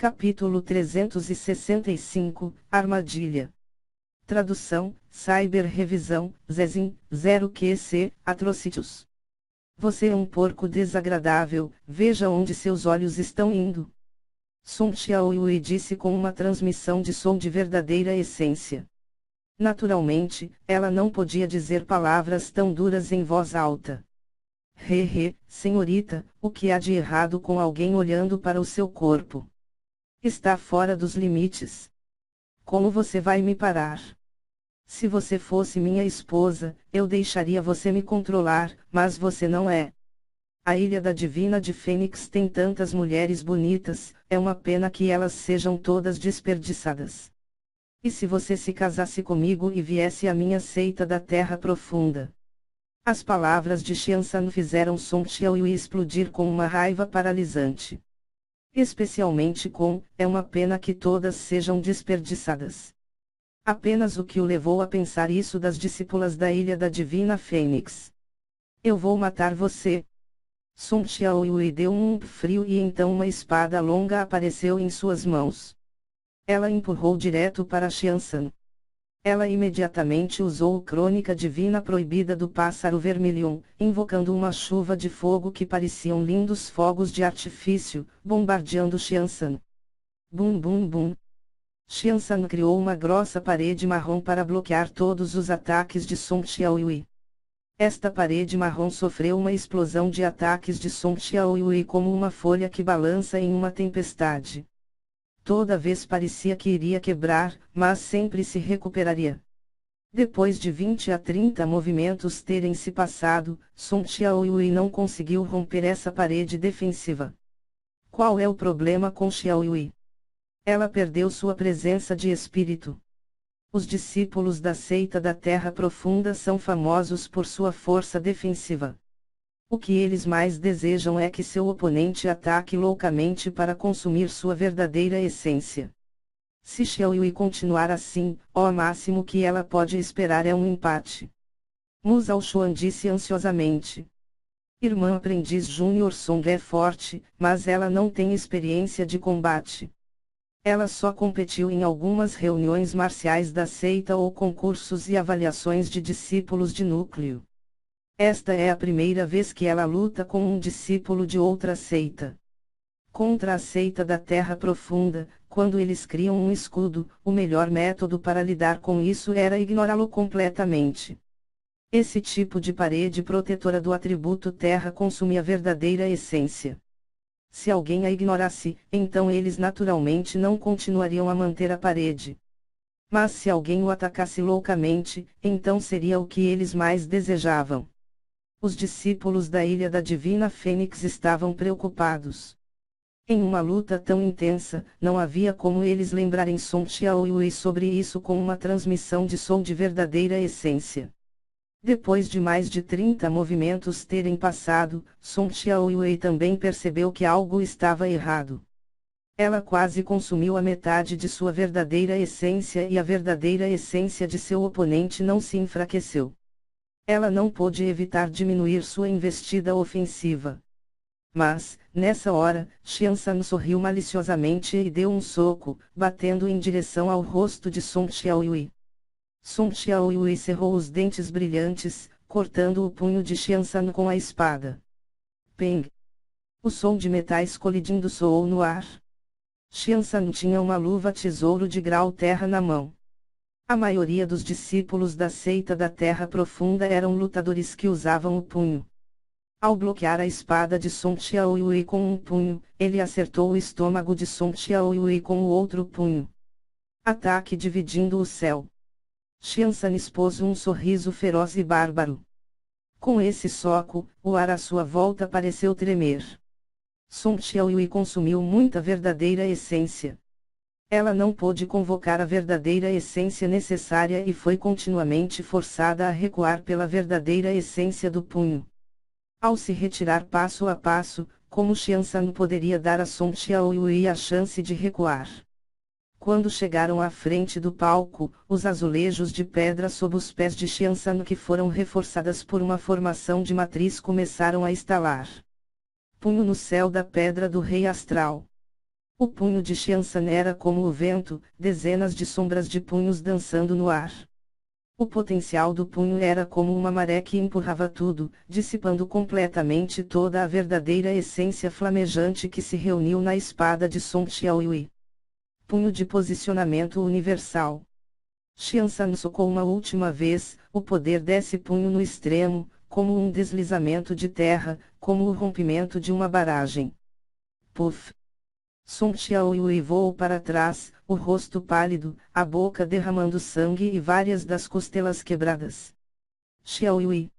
Capítulo 365, Armadilha. Tradução, Cyber Revisão, Zezin, 0QC, Atrocitus. Você é um porco desagradável, veja onde seus olhos estão indo. Sun Xiaoyue disse com uma transmissão de som de verdadeira essência. Naturalmente, ela não podia dizer palavras tão duras em voz alta. Senhorita, o que há de errado com alguém olhando para o seu corpo? Está fora dos limites. Como você vai me parar? Se você fosse minha esposa, eu deixaria você me controlar, mas você não é. A Ilha da Divina de Fênix tem tantas mulheres bonitas, é uma pena que elas sejam todas desperdiçadas. E se você se casasse comigo e viesse à minha seita da Terra Profunda? As palavras de Xiansan fizeram Sun Xiaoyue explodir com uma raiva paralisante. Especialmente é uma pena que todas sejam desperdiçadas. Apenas o que o levou a pensar isso das discípulas da Ilha da Divina Fênix. Eu vou matar você. Sun Xiaoyue deu um frio e então uma espada longa apareceu em suas mãos. Ela empurrou direto para Xiansan. Ela imediatamente usou a crônica divina proibida do pássaro vermelho, invocando uma chuva de fogo que pareciam lindos fogos de artifício, bombardeando Xiansan. Bum bum bum. Xiansan criou uma grossa parede marrom para bloquear todos os ataques de Sun Xiaoyue. Esta parede marrom sofreu uma explosão de ataques de Sun Xiaoyue como uma folha que balança em uma tempestade. Toda vez parecia que iria quebrar, mas sempre se recuperaria. Depois de 20 a 30 movimentos terem se passado, Sun Xiaoyue não conseguiu romper essa parede defensiva. Qual é o problema com Xiaoyue? Ela perdeu sua presença de espírito. Os discípulos da seita da Terra Profunda são famosos por sua força defensiva. O que eles mais desejam é que seu oponente ataque loucamente para consumir sua verdadeira essência. Se Xiaoyue continuar assim, o máximo que ela pode esperar é um empate. Mu Zhaoxuan disse ansiosamente. Irmã aprendiz Júnior Song é forte, mas ela não tem experiência de combate. Ela só competiu em algumas reuniões marciais da seita ou concursos e avaliações de discípulos de núcleo. Esta é a primeira vez que ela luta com um discípulo de outra seita. Contra a seita da Terra Profunda, quando eles criam um escudo, o melhor método para lidar com isso era ignorá-lo completamente. Esse tipo de parede protetora do atributo Terra consumia a verdadeira essência. Se alguém a ignorasse, então eles naturalmente não continuariam a manter a parede. Mas se alguém o atacasse loucamente, então seria o que eles mais desejavam. Os discípulos da Ilha da Divina Fênix estavam preocupados. Em uma luta tão intensa, não havia como eles lembrarem Sun Xiaoyue sobre isso com uma transmissão de som de verdadeira essência. Depois de mais de 30 movimentos terem passado, Sun Xiaoyue também percebeu que algo estava errado. Ela quase consumiu a metade de sua verdadeira essência e a verdadeira essência de seu oponente não se enfraqueceu. Ela não pôde evitar diminuir sua investida ofensiva. Mas, nessa hora, Xiansan sorriu maliciosamente e deu um soco, batendo em direção ao rosto de Sun Xiaoyue. Sun Xiaoyue cerrou os dentes brilhantes, cortando o punho de Xiansan com a espada. Peng! O som de metais colidindo soou no ar. Xiansan tinha uma luva tesouro de grau terra na mão. A maioria dos discípulos da seita da Terra Profunda eram lutadores que usavam o punho. Ao bloquear a espada de Sun Xiaoyue com um punho, ele acertou o estômago de Sun Xiaoyue com o outro punho. Ataque dividindo o céu. Xiansan expôs um sorriso feroz e bárbaro. Com esse soco, o ar à sua volta pareceu tremer. Sun Xiaoyue consumiu muita verdadeira essência. Ela não pôde convocar a verdadeira essência necessária e foi continuamente forçada a recuar pela verdadeira essência do punho. Ao se retirar passo a passo, como Xiansan poderia dar a Sun Xiaoyue a chance de recuar? Quando chegaram à frente do palco, os azulejos de pedra sob os pés de Xiansan que foram reforçadas por uma formação de matriz começaram a estalar. Punho no céu da pedra do Rei Astral. O punho de Xiansan era como o vento, dezenas de sombras de punhos dançando no ar. O potencial do punho era como uma maré que empurrava tudo, dissipando completamente toda a verdadeira essência flamejante que se reuniu na espada de Song Xiaoyui. Punho de posicionamento universal. Xiansan socou uma última vez, o poder desse punho no extremo, como um deslizamento de terra, como o rompimento de uma barragem. Puff! Song Xiaoyui voou para trás, o rosto pálido, a boca derramando sangue e várias das costelas quebradas. Xiaoyui.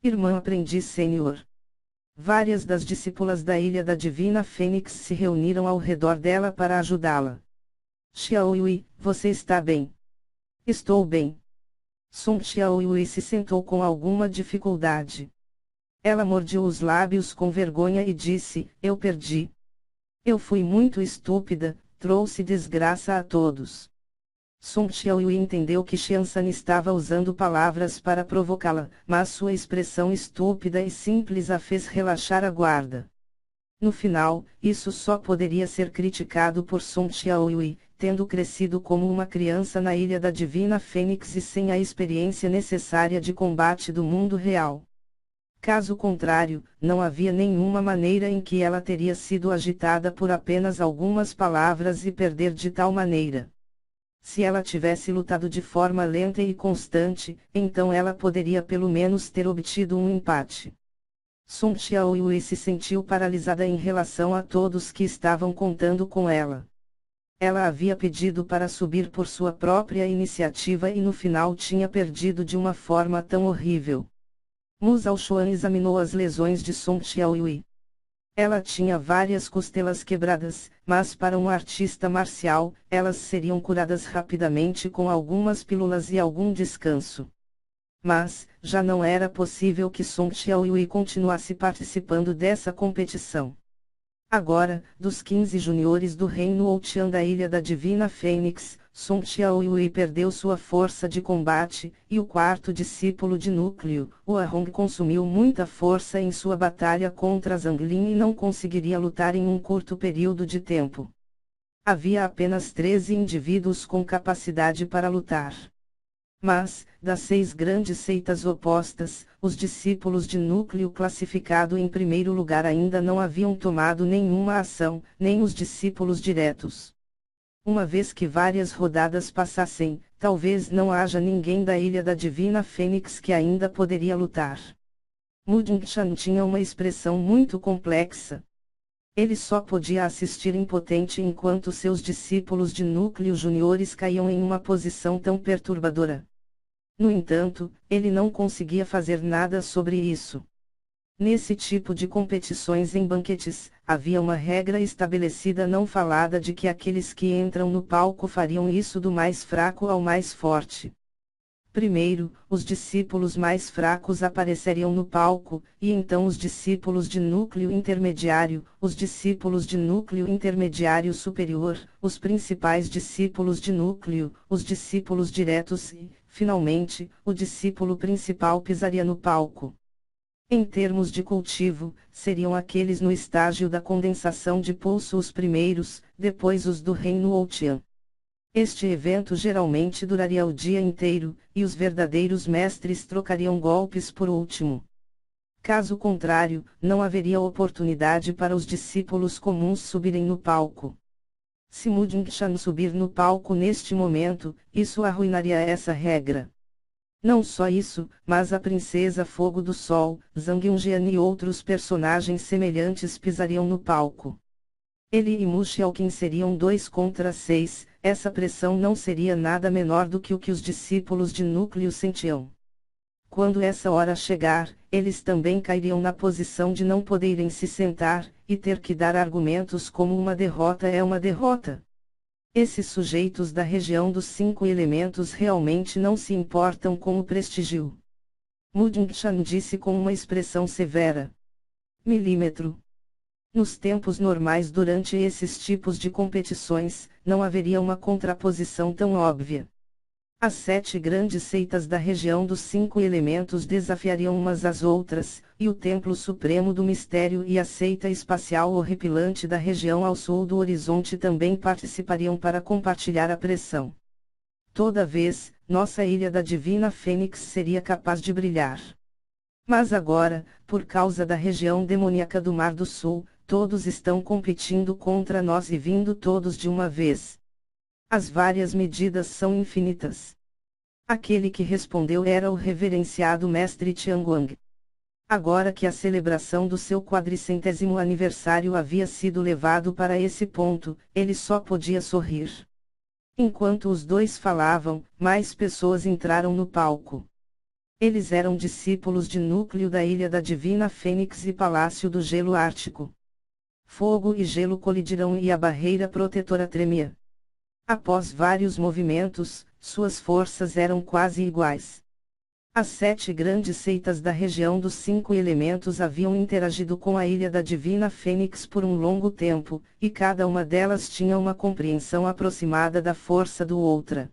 Irmã aprendiz sênior. Várias das discípulas da Ilha da Divina Fênix se reuniram ao redor dela para ajudá-la. Xiaoyui, você está bem? Estou bem. Song Xiaoyui se sentou com alguma dificuldade. Ela mordeu os lábios com vergonha e disse, eu perdi. Eu fui muito estúpida, trouxe desgraça a todos. Song Xiaoyui entendeu que Xiansan estava usando palavras para provocá-la, mas sua expressão estúpida e simples a fez relaxar a guarda. No final, isso só poderia ser criticado por Song Xiaoyui, tendo crescido como uma criança na Ilha da Divina Fênix e sem a experiência necessária de combate do mundo real. Caso contrário, não havia nenhuma maneira em que ela teria sido agitada por apenas algumas palavras e perder de tal maneira. Se ela tivesse lutado de forma lenta e constante, então ela poderia pelo menos ter obtido um empate. Song Xiaoyui se sentiu paralisada em relação a todos que estavam contando com ela. Ela havia pedido para subir por sua própria iniciativa e no final tinha perdido de uma forma tão horrível. Mu Zhaoxuan examinou as lesões de Song Xiaoyui. Ela tinha várias costelas quebradas, mas para um artista marcial, elas seriam curadas rapidamente com algumas pílulas e algum descanso. Mas, já não era possível que Song Xiaoyui continuasse participando dessa competição. Agora, dos 15 juniores do Reino Ouqian da Ilha da Divina Fênix, Song Xiaoyui perdeu sua força de combate, e o quarto discípulo de núcleo, o Ahong, consumiu muita força em sua batalha contra Zhang Lin e não conseguiria lutar em um curto período de tempo. Havia apenas 13 indivíduos com capacidade para lutar. Mas, das 6 grandes seitas opostas, os discípulos de núcleo classificado em primeiro lugar ainda não haviam tomado nenhuma ação, nem os discípulos diretos. Uma vez que várias rodadas passassem, talvez não haja ninguém da Ilha da Divina Fênix que ainda poderia lutar. Mu Jingshan tinha uma expressão muito complexa. Ele só podia assistir impotente enquanto seus discípulos de núcleo juniores caíam em uma posição tão perturbadora. No entanto, ele não conseguia fazer nada sobre isso. Nesse tipo de competições em banquetes, havia uma regra estabelecida não falada de que aqueles que entram no palco fariam isso do mais fraco ao mais forte. Primeiro, os discípulos mais fracos apareceriam no palco, e então os discípulos de núcleo intermediário, os discípulos de núcleo intermediário superior, os principais discípulos de núcleo, os discípulos diretos e, finalmente, o discípulo principal pisaria no palco. Em termos de cultivo, seriam aqueles no estágio da condensação de pulso os primeiros, depois os do Reino Ouqian. Este evento geralmente duraria o dia inteiro, e os verdadeiros mestres trocariam golpes por último. Caso contrário, não haveria oportunidade para os discípulos comuns subirem no palco. Se Mu Jingshan subir no palco neste momento, isso arruinaria essa regra. Não só isso, mas a Princesa Fogo do Sol, Zhang Yunjian e outros personagens semelhantes pisariam no palco. Ele e Mu Xiaoqin seriam 2 contra 6, essa pressão não seria nada menor do que o que os discípulos de núcleo sentiam. Quando essa hora chegar, eles também cairiam na posição de não poderem se sentar, e ter que dar argumentos como uma derrota é uma derrota. Esses sujeitos da região dos 5 elementos realmente não se importam com o prestígio. Mu Jingshan disse com uma expressão severa. Milímetro. Nos tempos normais durante esses tipos de competições, não haveria uma contraposição tão óbvia. As 7 grandes seitas da região dos 5 elementos desafiariam umas às outras, e o Templo Supremo do Mistério e a seita espacial horripilante da região ao sul do horizonte também participariam para compartilhar a pressão. Toda vez, nossa ilha da Divina Fênix seria capaz de brilhar. Mas agora, por causa da região demoníaca do Mar do Sul, todos estão competindo contra nós e vindo todos de uma vez. As várias medidas são infinitas. Aquele que respondeu era o reverenciado mestre Tianguang. Agora que a celebração do seu 400º aniversário havia sido levado para esse ponto, ele só podia sorrir. Enquanto os dois falavam, mais pessoas entraram no palco. Eles eram discípulos de núcleo da Ilha da Divina Fênix e Palácio do Gelo Ártico. Fogo e gelo colidiram e a barreira protetora tremia. Após vários movimentos, suas forças eram quase iguais. As 7 grandes seitas da região dos 5 elementos haviam interagido com a Ilha da Divina Fênix por um longo tempo, e cada uma delas tinha uma compreensão aproximada da força do outra.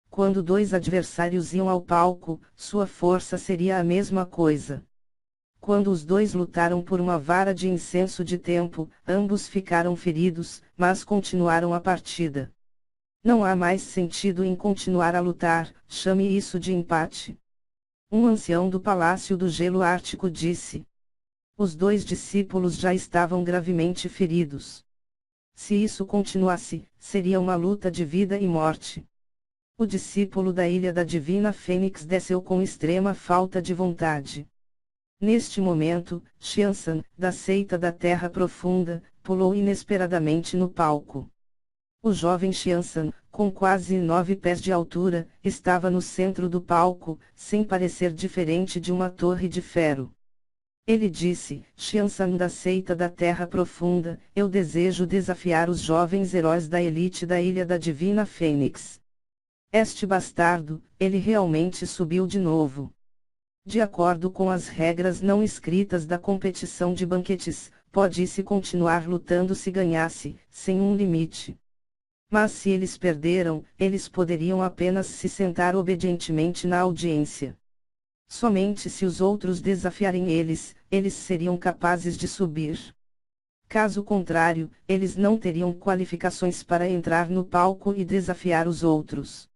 Quando 2 adversários iam ao palco, sua força seria a mesma coisa. Quando os dois lutaram por uma vara de incenso de tempo, ambos ficaram feridos, mas continuaram a partida. Não há mais sentido em continuar a lutar, chame isso de empate. Um ancião do Palácio do Gelo Ártico disse. Os 2 discípulos já estavam gravemente feridos. Se isso continuasse, seria uma luta de vida e morte. O discípulo da Ilha da Divina Fênix desceu com extrema falta de vontade. Neste momento, Xiansan, da seita da Terra Profunda, pulou inesperadamente no palco. O jovem Xiansan, com quase 9 pés de altura, estava no centro do palco, sem parecer diferente de uma torre de ferro. Ele disse, Xiansan da seita da Terra Profunda, eu desejo desafiar os jovens heróis da elite da Ilha da Divina Fênix. Este bastardo, ele realmente subiu de novo. De acordo com as regras não escritas da competição de banquetes, pode-se continuar lutando se ganhasse, sem um limite. Mas se eles perderam, eles poderiam apenas se sentar obedientemente na audiência. Somente se os outros desafiarem eles seriam capazes de subir. Caso contrário, eles não teriam qualificações para entrar no palco e desafiar os outros.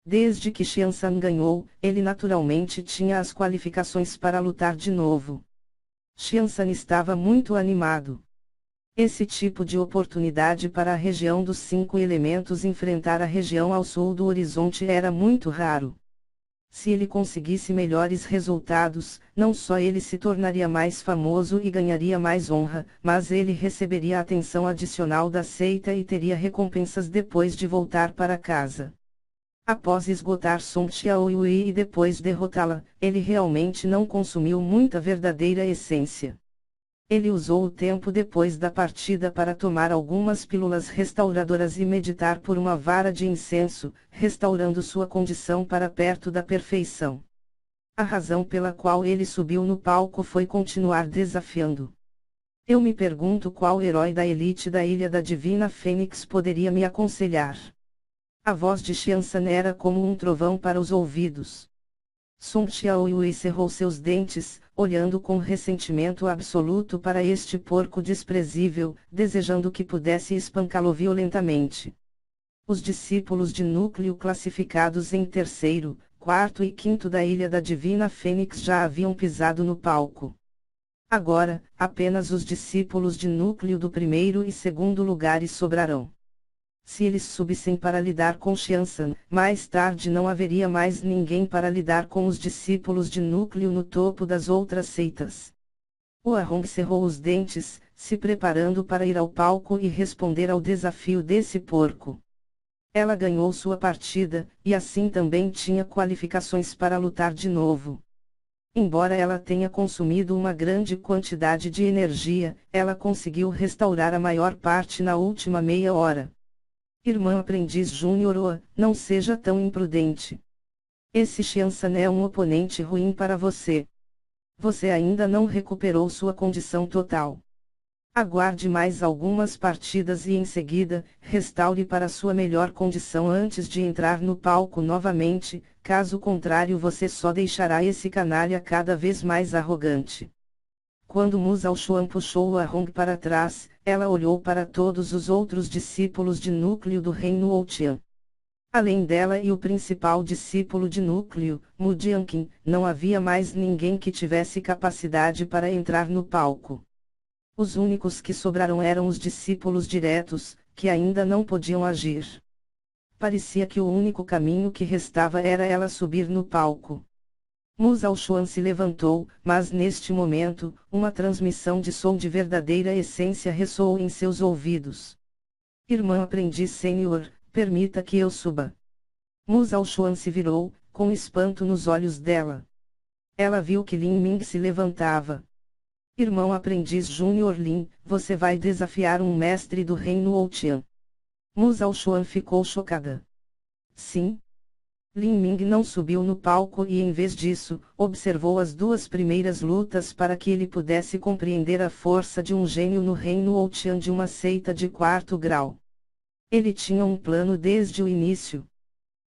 Desde que Xiansan ganhou, ele naturalmente tinha as qualificações para lutar de novo. Xiansan estava muito animado. Esse tipo de oportunidade para a região dos 5 elementos enfrentar a região ao sul do horizonte era muito raro. Se ele conseguisse melhores resultados, não só ele se tornaria mais famoso e ganharia mais honra, mas ele receberia atenção adicional da seita e teria recompensas depois de voltar para casa. Após esgotar Song Xiaoyui e depois derrotá-la, ele realmente não consumiu muita verdadeira essência. Ele usou o tempo depois da partida para tomar algumas pílulas restauradoras e meditar por uma vara de incenso, restaurando sua condição para perto da perfeição. A razão pela qual ele subiu no palco foi continuar desafiando. Eu me pergunto qual herói da elite da Ilha da Divina Fênix poderia me aconselhar. A voz de Xiansan era como um trovão para os ouvidos. Song Xiaoyui cerrou seus dentes, olhando com ressentimento absoluto para este porco desprezível, desejando que pudesse espancá-lo violentamente. Os discípulos de núcleo classificados em 3º, 4º e 5º da Ilha da Divina Fênix já haviam pisado no palco. Agora, apenas os discípulos de núcleo do 1º e 2º lugares sobrarão. Se eles subissem para lidar com Xiansan, mais tarde não haveria mais ninguém para lidar com os discípulos de núcleo no topo das outras seitas. O Ahong cerrou os dentes, se preparando para ir ao palco e responder ao desafio desse porco. Ela ganhou sua partida, e assim também tinha qualificações para lutar de novo. Embora ela tenha consumido uma grande quantidade de energia, ela conseguiu restaurar a maior parte na última meia hora. Irmã aprendiz Júnior, não seja tão imprudente. Esse Xiansan é um oponente ruim para você. Você ainda não recuperou sua condição total. Aguarde mais algumas partidas e em seguida, restaure para sua melhor condição antes de entrar no palco novamente, caso contrário você só deixará esse canalha cada vez mais arrogante. Quando Mu Shaoxuan puxou a Hong para trás, ela olhou para todos os outros discípulos de núcleo do reino Ouqian. Além dela e o principal discípulo de núcleo, Mu Jianqing, não havia mais ninguém que tivesse capacidade para entrar no palco. Os únicos que sobraram eram os discípulos diretos, que ainda não podiam agir. Parecia que o único caminho que restava era ela subir no palco. Mu Shaoxuan se levantou, mas neste momento, uma transmissão de som de verdadeira essência ressoou em seus ouvidos. Irmã aprendiz sênior, permita que eu suba. Mu Shaoxuan se virou, com espanto nos olhos dela. Ela viu que Lin Ming se levantava. Irmão aprendiz Júnior Lin, você vai desafiar um mestre do reino Ouqian. Mu Shaoxuan ficou chocada. Sim. Lin Ming não subiu no palco e em vez disso, observou as duas primeiras lutas para que ele pudesse compreender a força de um gênio no reino Ouqian de uma seita de 4º grau. Ele tinha um plano desde o início.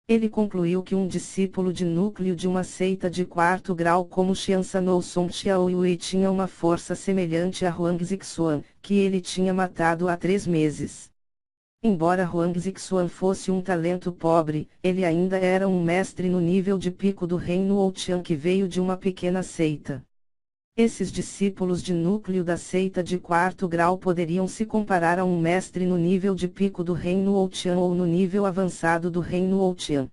Ele concluiu que um discípulo de núcleo de uma seita de 4º grau como Xiansanou Song Xiaoyue tinha uma força semelhante a Huang Zixuan, que ele tinha matado há 3 meses. Embora Huang Zixuan fosse um talento pobre, ele ainda era um mestre no nível de pico do reino Ouqian que veio de uma pequena seita. Esses discípulos de núcleo da seita de 4º grau poderiam se comparar a um mestre no nível de pico do reino Ouqian ou no nível avançado do reino Ouqian.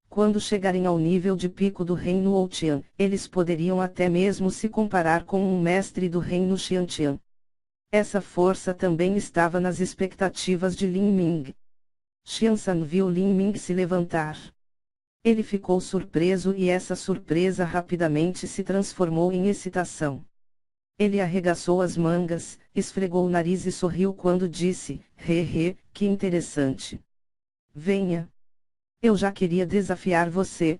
Quando chegarem ao nível de pico do reino Ouqian, eles poderiam até mesmo se comparar com um mestre do reino Xiantian. Essa força também estava nas expectativas de Lin Ming. Xiansan viu Lin Ming se levantar. Ele ficou surpreso e essa surpresa rapidamente se transformou em excitação. Ele arregaçou as mangas, esfregou o nariz e sorriu quando disse, que interessante. Venha. Eu já queria desafiar você,